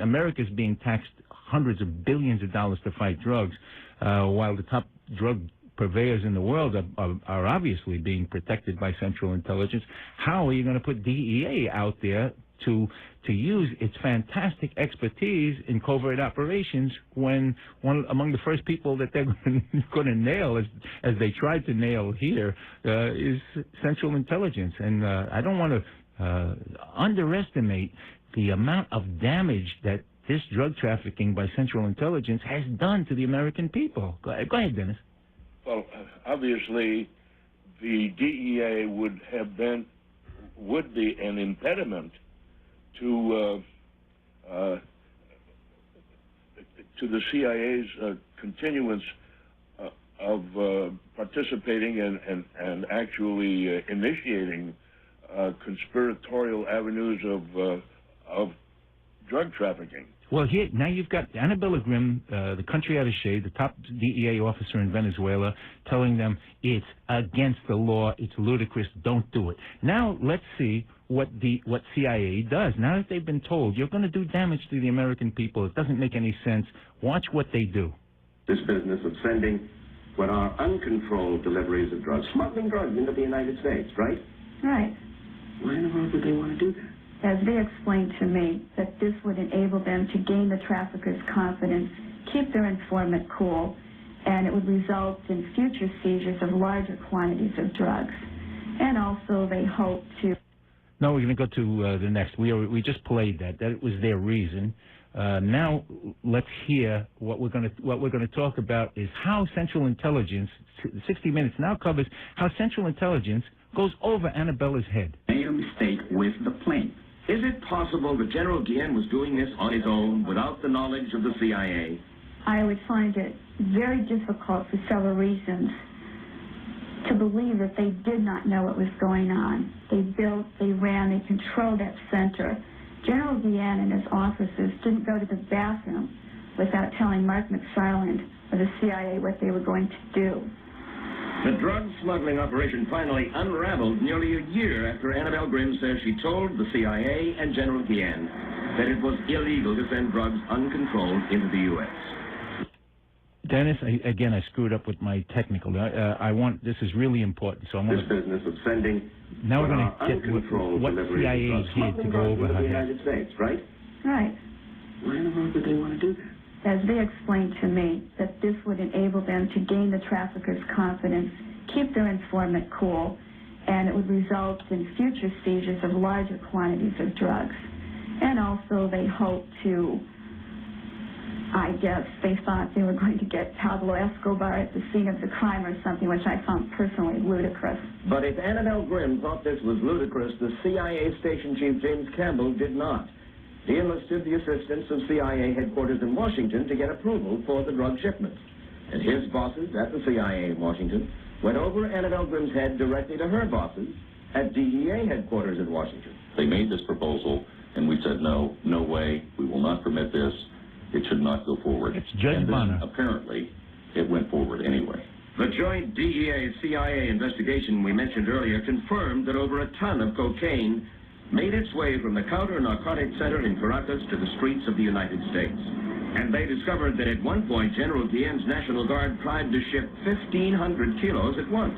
America's being taxed hundreds of billions of dollars to fight drugs, while the top drug purveyors in the world are obviously being protected by Central Intelligence. How are you going to put DEA out there to use its fantastic expertise in covert operations when one among the first people that they're going to nail, as they tried to nail here, is Central Intelligence? And I don't want to underestimate the amount of damage that this drug trafficking by Central Intelligence has done to the American people. Go ahead, Dennis. Well, obviously, the DEA would be an impediment to the CIA's continuance of participating and actually initiating conspiratorial avenues of drug trafficking. Well, here, now you've got Annabella Grimm, the country attaché, the top DEA officer in Venezuela, telling them it's against the law, it's ludicrous, don't do it. Now let's see what CIA does. Now that they've been told, you're going to do damage to the American people, it doesn't make any sense, watch what they do. This business of sending what are uncontrolled deliveries of drugs, smuggling drugs into the United States, right? Right. Why in the world would they want to do that? As they explained to me, that this would enable them to gain the traffickers' confidence, keep their informant cool, and it would result in future seizures of larger quantities of drugs. And also they hope to... No, we're going to go to the next. We just played that. That was their reason. Now let's hear what we're going to talk about is how Central Intelligence, 60 Minutes now covers how Central Intelligence goes over Annabella's head. Made a mistake with the plane. Is it possible that General Guillen was doing this on his own without the knowledge of the CIA? I would find it very difficult for several reasons to believe that they did not know what was going on. They built, they ran, they controlled that center. General Guillen and his officers didn't go to the bathroom without telling Mark McFarland or the CIA what they were going to do. The drug smuggling operation finally unraveled nearly a year after Annabelle Grimm says she told the CIA and General Guillen that it was illegal to send drugs uncontrolled into the U.S. Dennis, again, I screwed up with my technical. This is really important. So I'm this business of sending. Now we're going to get what CIA did to go over her head. United States, right? Right. Why in the world would they want to do that? As they explained to me, that this would enable them to gain the traffickers' confidence, keep their informant cool, and it would result in future seizures of larger quantities of drugs. And also they hope to, I guess, they thought they were going to get Pablo Escobar at the scene of the crime or something, which I found personally ludicrous. But if Annabelle Grimm thought this was ludicrous, the CIA station chief James Campbell did not. He enlisted the assistance of CIA headquarters in Washington to get approval for the drug shipments. And his bosses at the CIA in Washington went over Annabelle Grimm's head directly to her bosses at DEA headquarters in Washington. They made this proposal, and we said, no way, we will not permit this. It should not go forward. It's Judge Bonner. Apparently, it went forward anyway. The joint DEA-CIA investigation we mentioned earlier confirmed that over a ton of cocaine made its way from the counter-narcotic center in Caracas to the streets of the United States. And they discovered that at one point, General Guillen's National Guard tried to ship 1,500 kilos at once.